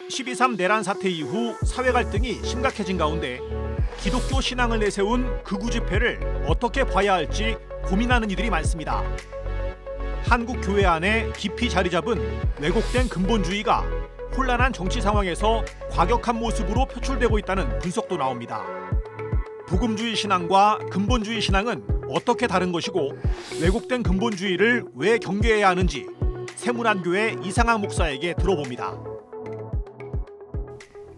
12.3 내란 사태 이후 사회 갈등이 심각해진 가운데 기독교 신앙을 내세운 극우 집회를 어떻게 봐야 할지 고민하는 이들이 많습니다. 한국 교회 안에 깊이 자리 잡은 왜곡된 근본주의가 혼란한 정치 상황에서 과격한 모습으로 표출되고 있다는 분석도 나옵니다. 복음주의 신앙과 근본주의 신앙은 어떻게 다른 것이고 왜곡된 근본주의를 왜 경계해야 하는지 세문안교회 이상학 목사에게 들어봅니다.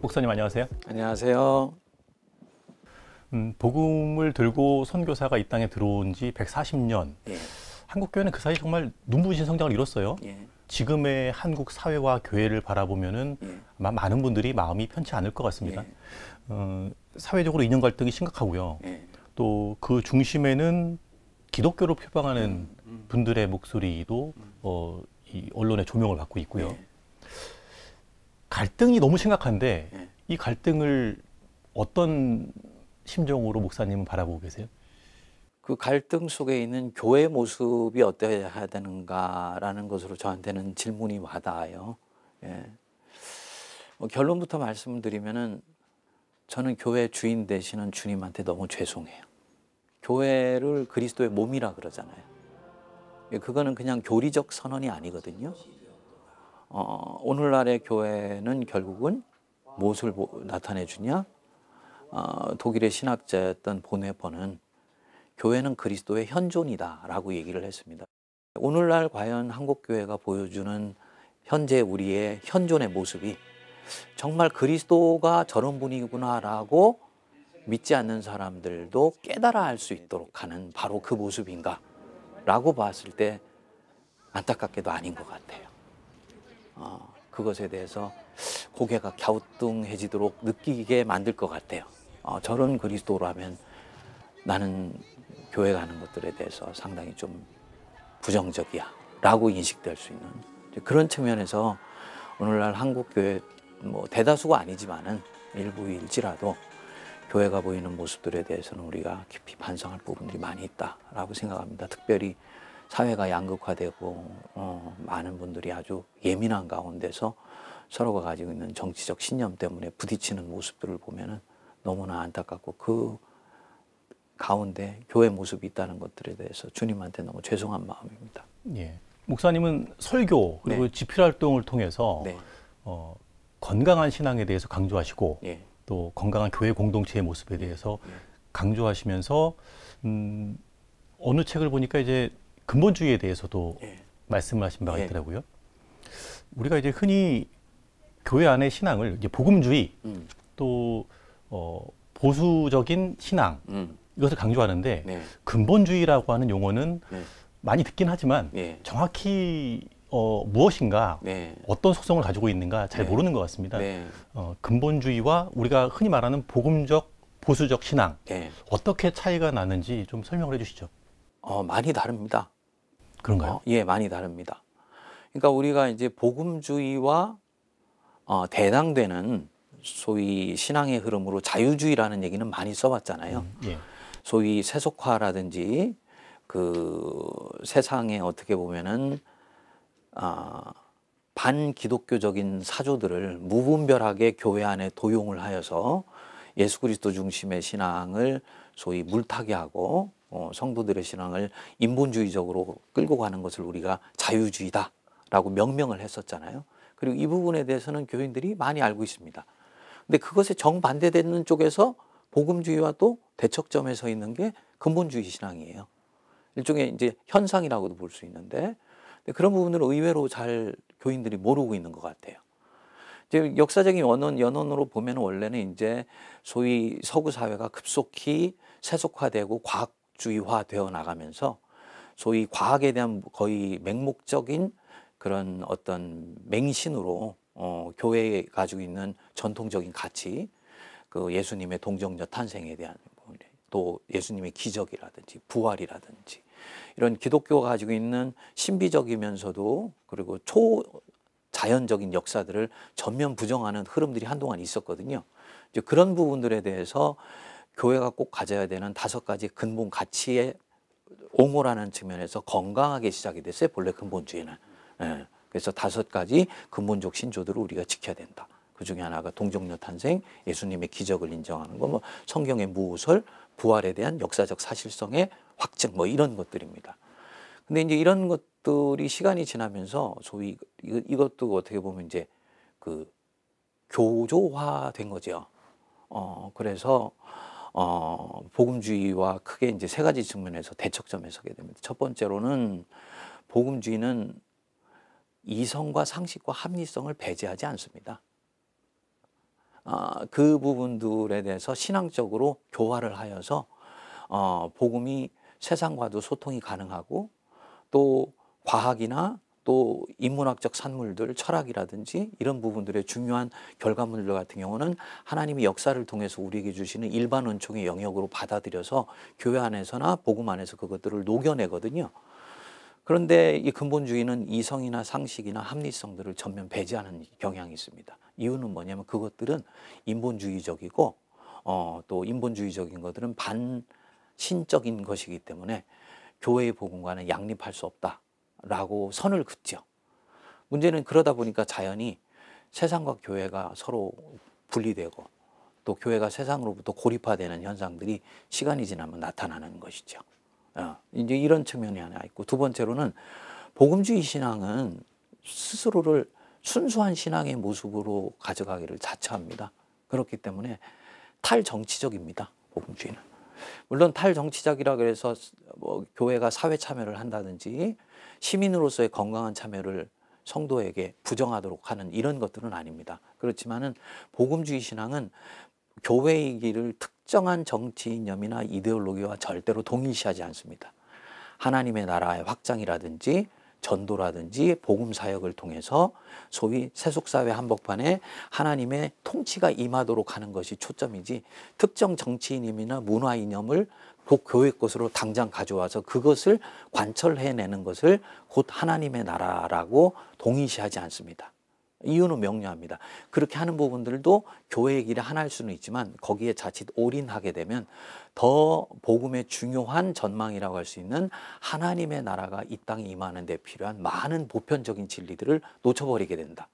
목사님 안녕하세요. 안녕하세요. 복음을 들고 선교사가 이 땅에 들어온 지 140년. 예. 한국교회는 그 사이 정말 눈부신 성장을 이뤘어요. 예. 지금의 한국 사회와 교회를 바라보면은 아마 많은 분들이 마음이 편치 않을 것 같습니다. 사회적으로 이념 갈등이 심각하고요. 또 그 중심에는 기독교를 표방하는 분들의 목소리도 이 언론의 조명을 받고 있고요. 갈등이 너무 심각한데 이 갈등을 어떤 심정으로 목사님은 바라보고 계세요? 그 갈등 속에 있는 교회 모습이 어떠해야 되는가라는 것으로 저한테는 질문이 와닿아요. 결론부터 말씀드리면은 저는 교회 주인 되시는 주님한테 너무 죄송해요. 교회를 그리스도의 몸이라 그러잖아요. 그거는 그냥 교리적 선언이 아니거든요. 오늘날의 교회는 결국은 무엇을 나타내 주냐? 독일의 신학자였던 보네퍼는 교회는 그리스도의 현존이다라고 얘기를 했습니다. 오늘날 과연 한국교회가 보여주는 현재 우리의 현존의 모습이 정말 그리스도가 저런 분이구나라고 믿지 않는 사람들도 깨달아 알 수 있도록 하는 바로 그 모습인가? 라고 봤을 때 안타깝게도 아닌 것 같아요. 그것에 대해서 고개가 갸우뚱해지도록 느끼게 만들 것 같아요. 저런 그리스도라면 나는 교회 가는 것들에 대해서 상당히 좀 부정적이야 라고 인식될 수 있는 그런 측면에서 오늘날 한국교회 대다수가 아니지만은 일부일지라도 교회가 보이는 모습들에 대해서는 우리가 깊이 반성할 부분들이 많이 있다라고 생각합니다. 특별히 사회가 양극화되고 많은 분들이 아주 예민한 가운데서 서로가 가지고 있는 정치적 신념 때문에 부딪히는 모습들을 보면은 너무나 안타깝고 그 가운데 교회 모습이 있다는 것들에 대해서 주님한테 너무 죄송한 마음입니다. 예. 목사님은 설교 그리고 집필 활동을 통해서 건강한 신앙에 대해서 강조하시고 또 건강한 교회 공동체의 모습에 대해서 강조하시면서 어느 책을 보니까 이제 근본주의에 대해서도 말씀을 하신 바가 있더라고요. 우리가 이제 흔히 교회 안의 신앙을 이제 복음주의 또 보수적인 신앙 이것을 강조하는데 근본주의라고 하는 용어는 많이 듣긴 하지만 정확히 무엇인가 어떤 속성을 가지고 있는가 잘 모르는 것 같습니다. 근본주의와 우리가 흔히 말하는 복음적 보수적 신앙 어떻게 차이가 나는지 좀 설명을 해주시죠. 많이 다릅니다. 그런가요? 예, 많이 다릅니다. 그러니까 우리가 이제 복음주의와 대당되는 소위 신앙의 흐름으로 자유주의라는 얘기는 많이 써봤잖아요. 소위 세속화라든지 그 세상에 어떻게 보면은 반기독교적인 사조들을 무분별하게 교회 안에 도용을 하여서 예수 그리스도 중심의 신앙을 소위 물타기 하고 성도들의 신앙을 인본주의적으로 끌고 가는 것을 우리가 자유주의다라고 명명을 했었잖아요. 그리고 이 부분에 대해서는 교인들이 많이 알고 있습니다. 근데 그것에 정반대되는 쪽에서 복음주의와 또 대척점에 서 있는 게 근본주의 신앙이에요. 일종의 이제 현상이라고도 볼 수 있는데 그런 부분을 의외로 잘 교인들이 모르고 있는 것 같아요. 이제 역사적인 연원으로 보면 원래는 이제 소위 서구 사회가 급속히 세속화되고 과학주의화 되어 나가면서 소위 과학에 대한 거의 맹목적인 그런 어떤 맹신으로 교회에 가지고 있는 전통적인 가치, 그 예수님의 동정녀 탄생에 대한 부분, 또 예수님의 기적이라든지 부활이라든지 이런 기독교가 가지고 있는 신비적이면서도 그리고 초자연적인 역사들을 전면 부정하는 흐름들이 한동안 있었거든요. 이제 그런 부분들에 대해서 교회가 꼭 가져야 되는 5가지 근본 가치에 옹호라는 측면에서 건강하게 시작이 됐어요. 본래 근본주의는. 그래서 5가지 근본적 신조들을 우리가 지켜야 된다. 그 중에 하나가 동정녀 탄생, 예수님의 기적을 인정하는 거, 뭐 성경의 무설, 부활에 대한 역사적 사실성의 확증, 뭐 이런 것들입니다. 근데 이제 이런 것들이 시간이 지나면서 소위 이것도 어떻게 보면 이제 그 교조화된 거죠. 그래서 복음주의와 크게 이제 세 가지 측면에서 대척점에 서게 됩니다. 첫 번째로는 복음주의는 이성과 상식과 합리성을 배제하지 않습니다. 그 부분들에 대해서 신앙적으로 교화를 하여서 복음이 세상과도 소통이 가능하고 또 과학이나 또 인문학적 산물들, 철학이라든지 이런 부분들의 중요한 결과물들 같은 경우는 하나님이 역사를 통해서 우리에게 주시는 일반 은총의 영역으로 받아들여서 교회 안에서나 복음 안에서 그것들을 녹여내거든요. 그런데 이 근본주의는 이성이나 상식이나 합리성들을 전면 배제하는 경향이 있습니다. 이유는 뭐냐면 그것들은 인본주의적이고 또 인본주의적인 것들은 반신적인 것이기 때문에 교회의 복음과는 양립할 수 없다라고 선을 긋죠. 문제는 그러다 보니까 자연히 세상과 교회가 서로 분리되고 또 교회가 세상으로부터 고립화되는 현상들이 시간이 지나면 나타나는 것이죠. 이제 이런 측면이 하나 있고, 두 번째로는 복음주의 신앙은 스스로를 순수한 신앙의 모습으로 가져가기를 자처합니다. 그렇기 때문에 탈정치적입니다. 복음주의는. 물론 탈정치적이라 그래서 뭐 교회가 사회 참여를 한다든지 시민으로서의 건강한 참여를 성도에게 부정하도록 하는 이런 것들은 아닙니다. 그렇지만은 복음주의 신앙은 교회의 길을 특정한 정치 이념이나 이데올로기와 절대로 동일시하지 않습니다. 하나님의 나라의 확장이라든지 전도라든지 복음 사역을 통해서 소위 세속사회 한복판에 하나님의 통치가 임하도록 하는 것이 초점이지, 특정 정치 이념이나 문화 이념을 곧 교회 것으로 당장 가져와서 그것을 관철해내는 것을 곧 하나님의 나라라고 동일시하지 않습니다. 이유는 명료합니다. 그렇게 하는 부분들도 교회의 길에 하나일 수는 있지만 거기에 자칫 올인하게 되면 더 복음의 중요한 전망이라고 할 수 있는 하나님의 나라가 이 땅에 임하는 데 필요한 많은 보편적인 진리들을 놓쳐버리게 된다.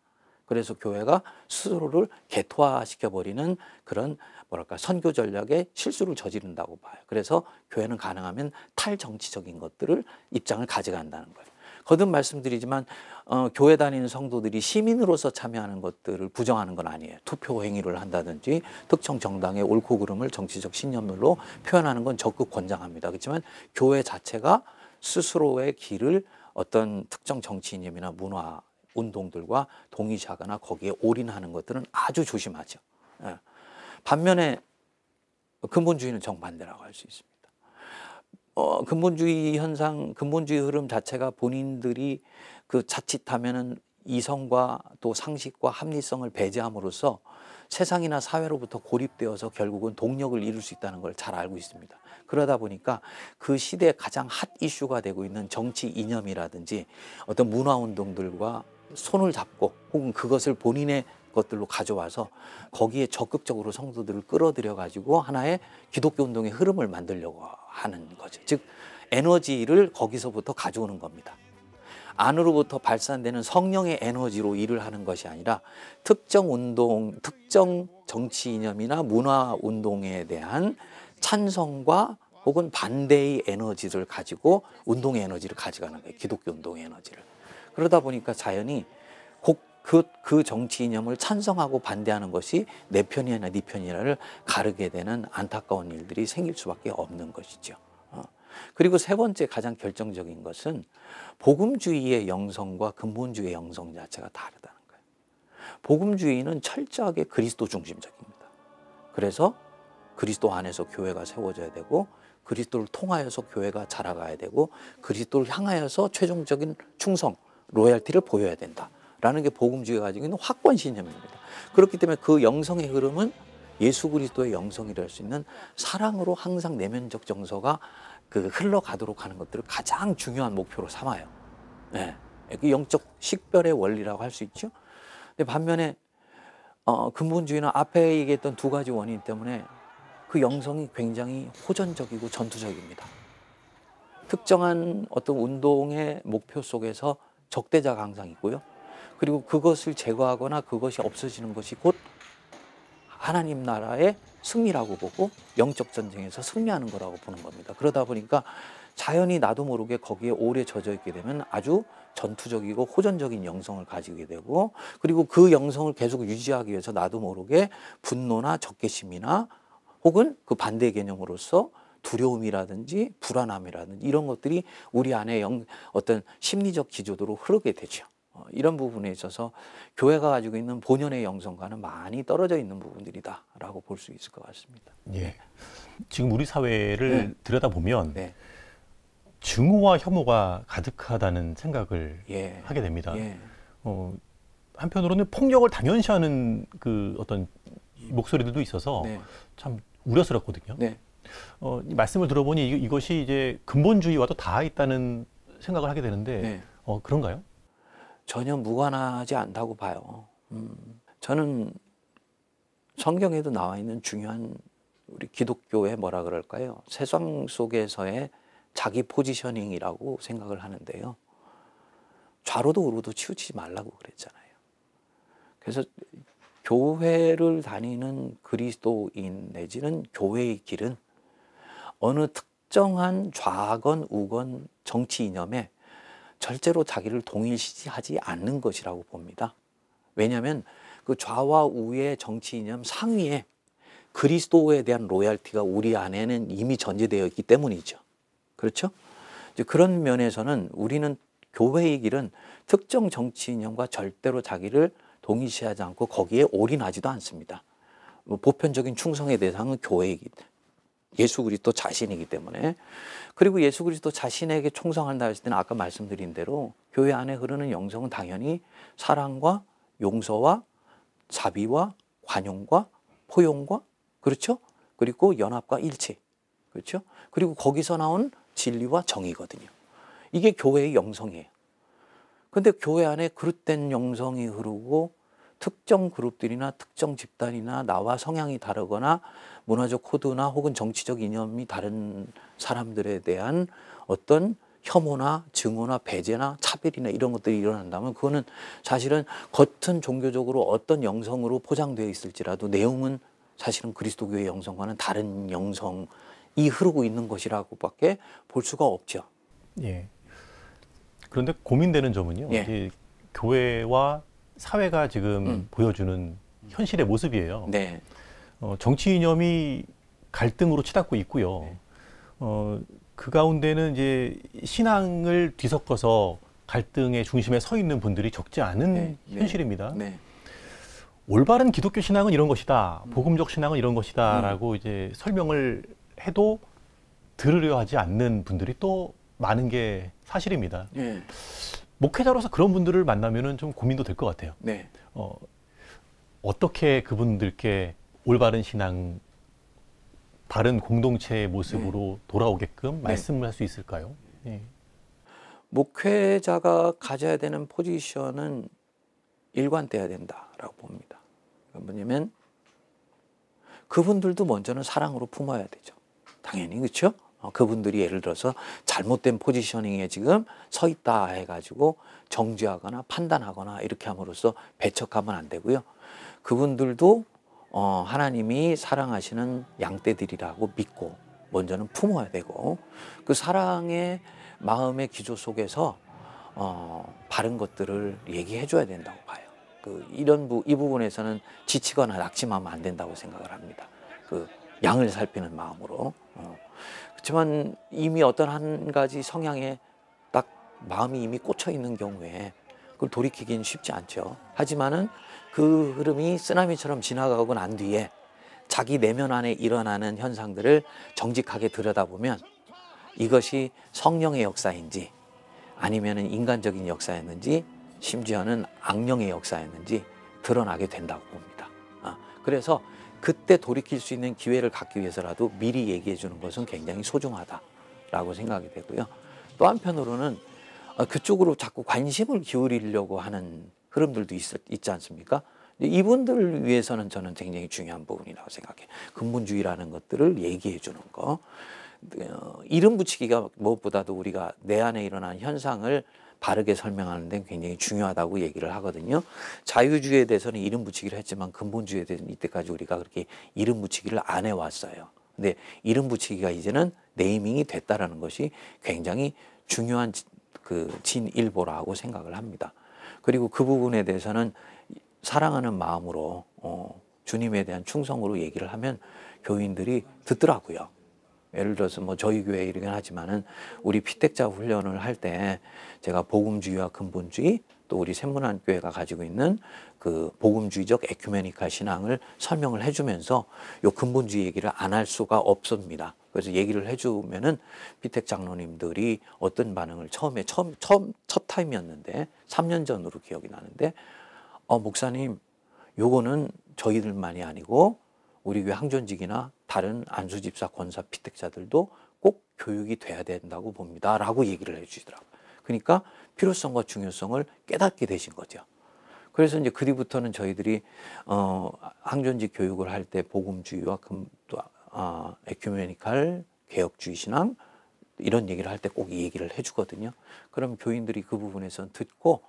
그래서 교회가 스스로를 개토화시켜버리는 그런 뭐랄까 선교 전략에 실수를 저지른다고 봐요. 그래서 교회는 가능하면 탈정치적인 것들을 입장을 가져간다는 거예요. 거듭 말씀드리지만 교회 다니는 성도들이 시민으로서 참여하는 것들을 부정하는 건 아니에요. 투표 행위를 한다든지 특정 정당의 옳고 그름을 정치적 신념으로 표현하는 건 적극 권장합니다. 그렇지만 교회 자체가 스스로의 길을 어떤 특정 정치 이념이나 문화 운동들과 동의시하거나 거기에 올인하는 것들은 아주 조심하죠. 반면에 근본주의는 정반대라고 할 수 있습니다. 근본주의 현상, 근본주의 흐름 자체가 본인들이 그 자칫하면은 이성과 또 상식과 합리성을 배제함으로써 세상이나 사회로부터 고립되어서 결국은 동력을 이룰 수 있다는 걸 잘 알고 있습니다. 그러다 보니까 그 시대에 가장 핫 이슈가 되고 있는 정치 이념이라든지 어떤 문화운동들과 손을 잡고 혹은 그것을 본인의 것들로 가져와서 거기에 적극적으로 성도들을 끌어들여 가지고 하나의 기독교 운동의 흐름을 만들려고 하는 거죠. 즉 에너지를 거기서부터 가져오는 겁니다. 안으로부터 발산되는 성령의 에너지로 일을 하는 것이 아니라 특정 운동, 특정 정치 이념이나 문화 운동에 대한 찬성과 혹은 반대의 에너지를 가지고 운동의 에너지를 가져가는 거예요. 기독교 운동의 에너지를. 그러다 보니까 자연히 그 정치 이념을 찬성하고 반대하는 것이 내 편이나 네 편이나를 가르게 되는 안타까운 일들이 생길 수밖에 없는 것이죠. 그리고 세 번째 가장 결정적인 것은 복음주의의 영성과 근본주의의 영성 자체가 다르다는 거예요. 복음주의는 철저하게 그리스도 중심적입니다. 그래서 그리스도 안에서 교회가 세워져야 되고 그리스도를 통하여서 교회가 자라가야 되고 그리스도를 향하여서 최종적인 충성, 로얄티를 보여야 된다. 라는 게 복음주의가 가지고 있는 확고한 신념입니다. 그렇기 때문에 그 영성의 흐름은 예수 그리스도의 영성이라 할 수 있는 사랑으로 항상 내면적 정서가 흘러가도록 하는 것들을 가장 중요한 목표로 삼아요. 네. 그 영적 식별의 원리라고 할 수 있죠. 근데 반면에 근본주의는 앞에 얘기했던 두 가지 원인 때문에 그 영성이 굉장히 호전적이고 전투적입니다. 특정한 어떤 운동의 목표 속에서 적대자가 항상 있고요. 그리고 그것을 제거하거나 그것이 없어지는 것이 곧 하나님 나라의 승리라고 보고 영적 전쟁에서 승리하는 거라고 보는 겁니다. 그러다 보니까 자연히 나도 모르게 거기에 오래 젖어 있게 되면 아주 전투적이고 호전적인 영성을 가지게 되고, 그리고 그 영성을 계속 유지하기 위해서 나도 모르게 분노나 적개심이나 혹은 그 반대 개념으로서 두려움이라든지 불안함이라든지 이런 것들이 우리 안에 어떤 심리적 기조대로 흐르게 되죠. 이런 부분에 있어서 교회가 가지고 있는 본연의 영성과는 많이 떨어져 있는 부분들이다라고 볼 수 있을 것 같습니다. 예. 지금 우리 사회를 네. 들여다보면 네. 증오와 혐오가 가득하다는 생각을 예. 하게 됩니다. 예. 한편으로는 폭력을 당연시하는 그 어떤 목소리들도 있어서 네. 참 우려스럽거든요. 네. 이 말씀을 들어보니 이것이 이제 근본주의와도 닿아 있다는 생각을 하게 되는데 네. 그런가요? 전혀 무관하지 않다고 봐요. 저는 성경에도 나와 있는 중요한 우리 기독교의 뭐라 그럴까요? 세상 속에서의 자기 포지셔닝이라고 생각을 하는데요. 좌로도 우로도 치우치지 말라고 그랬잖아요. 그래서 교회를 다니는 그리스도인 내지는 교회의 길은 어느 특정한 좌건 우건 정치 이념에 절대로 자기를 동일시하지 않는 것이라고 봅니다. 왜냐하면 그 좌와 우의 정치 이념 상위에 그리스도에 대한 로얄티가 우리 안에는 이미 전제되어 있기 때문이죠. 그렇죠? 이제 그런 면에서는 우리는 교회의 길은 특정 정치 이념과 절대로 자기를 동일시하지 않고 거기에 올인하지도 않습니다. 보편적인 충성의 대상은 교회이기 때문에. 예수 그리스도 자신이기 때문에. 그리고 예수 그리스도 자신에게 충성한다 했을 때는 아까 말씀드린 대로 교회 안에 흐르는 영성은 당연히 사랑과 용서와 자비와 관용과 포용과, 그렇죠? 그리고 연합과 일치, 그렇죠? 그리고 거기서 나온 진리와 정의거든요. 이게 교회의 영성이에요. 근데 교회 안에 그릇된 영성이 흐르고 특정 그룹들이나 특정 집단이나 나와 성향이 다르거나 문화적 코드나 혹은 정치적 이념이 다른 사람들에 대한 어떤 혐오나 증오나 배제나 차별이나 이런 것들이 일어난다면 그거는 사실은 겉은 종교적으로 어떤 영성으로 포장되어 있을지라도 내용은 사실은 그리스도교의 영성과는 다른 영성이 흐르고 있는 것이라고밖에 볼 수가 없죠. 예. 그런데 고민되는 점은요. 예. 이제 교회와 사회가 지금 보여주는 현실의 모습이에요. 네. 정치 이념이 갈등으로 치닫고 있고요. 네. 그 가운데는 이제 신앙을 뒤섞어서 갈등의 중심에 서 있는 분들이 적지 않은 네. 현실입니다. 네. 올바른 기독교 신앙은 이런 것이다. 복음적 신앙은 이런 것이다라고 이제 설명을 해도 들으려 하지 않는 분들이 또 많은 게 사실입니다. 네. 목회자로서 그런 분들을 만나면은 좀 고민도 될 것 같아요. 네. 어떻게 그분들께 올바른 신앙, 바른 공동체의 모습으로 돌아오게끔 말씀을 할 수 있을까요? 예. 목회자가 가져야 되는 포지션은 일관돼야 된다라고 봅니다. 뭐냐면 그분들도 먼저는 사랑으로 품어야 되죠. 당연히, 그렇죠? 그분들이 예를 들어서 잘못된 포지셔닝에 지금 서 있다 해가지고 정죄하거나 판단하거나 이렇게 함으로써 배척하면 안 되고요. 그분들도 하나님이 사랑하시는 양떼들이라고 믿고 먼저는 품어야 되고, 그 사랑의 마음의 기조 속에서 바른 것들을 얘기해 줘야 된다고 봐요. 이 부분에서는 지치거나 낙심하면 안 된다고 생각을 합니다. 그 양을 살피는 마음으로. 그렇지만 이미 어떤 한 가지 성향에 딱 마음이 이미 꽂혀 있는 경우에 그걸 돌이키기는 쉽지 않죠. 하지만은 그 흐름이 쓰나미처럼 지나가고 난 뒤에 자기 내면 안에 일어나는 현상들을 정직하게 들여다보면 이것이 성령의 역사인지 아니면은 인간적인 역사였는지 심지어는 악령의 역사였는지 드러나게 된다고 봅니다. 그래서 그때 돌이킬 수 있는 기회를 갖기 위해서라도 미리 얘기해 주는 것은 굉장히 소중하다라고 생각이 되고요. 또 한편으로는 그쪽으로 자꾸 관심을 기울이려고 하는 흐름들도 있지 않습니까? 이분들을 위해서는 저는 굉장히 중요한 부분이라고 생각해요. 근본주의라는 것들을 얘기해 주는 거. 이름 붙이기가 무엇보다도 우리가 내 안에 일어나는 현상을 바르게 설명하는 데 굉장히 중요하다고 얘기를 하거든요. 자유주의에 대해서는 이름 붙이기를 했지만 근본주의에 대해서는 이때까지 우리가 그렇게 이름 붙이기를 안 해왔어요. 근데 이름 붙이기가 이제는 네이밍이 됐다라는 것이 굉장히 중요한 진일보라고 생각을 합니다. 그리고 그 부분에 대해서는 사랑하는 마음으로 주님에 대한 충성으로 얘기를 하면 교인들이 듣더라고요. 예를 들어서 뭐 저희 교회 이러긴 하지만은 우리 피택자 훈련을 할 때 제가 복음주의와 근본주의 또 우리 샘문안교회가 가지고 있는 그 복음주의적 에큐메니칼 신앙을 설명을 해주면서 요 근본주의 얘기를 안 할 수가 없습니다. 그래서 얘기를 해주면은 피택 장로님들이 어떤 반응을 처음에 첫 타임이었는데 3년 전으로 기억이 나는데 목사님 요거는 저희들만이 아니고 우리 교회 항존직이나 다른 안수집사 권사 피택자들도 꼭 교육이 돼야 된다고 봅니다 라고 얘기를 해주시더라고요. 그러니까 필요성과 중요성을 깨닫게 되신 거죠. 그래서 이제 그 뒤부터는 저희들이 항존직 교육을 할 때 복음주의와 에큐메니칼 개혁주의 신앙 이런 얘기를 할 때 꼭 이 얘기를 해주거든요. 그럼 교인들이 그 부분에서 듣고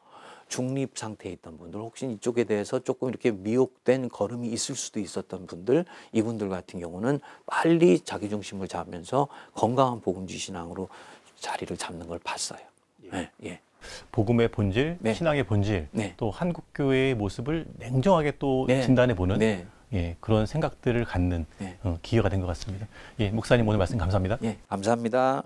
중립 상태에 있던 분들, 혹시 이쪽에 대해서 조금 이렇게 미혹된 걸음이 있을 수도 있었던 분들, 이분들 같은 경우는 빨리 자기중심을 잡으면서 건강한 복음주의 신앙으로 자리를 잡는 걸 봤어요. 예. 예. 복음의 본질, 네. 신앙의 본질, 네. 또 한국교회의 모습을 냉정하게 또 네. 진단해보는 네. 예, 그런 생각들을 갖는 네. 기회가 된 것 같습니다. 예, 목사님 오늘 말씀 감사합니다. 예, 감사합니다.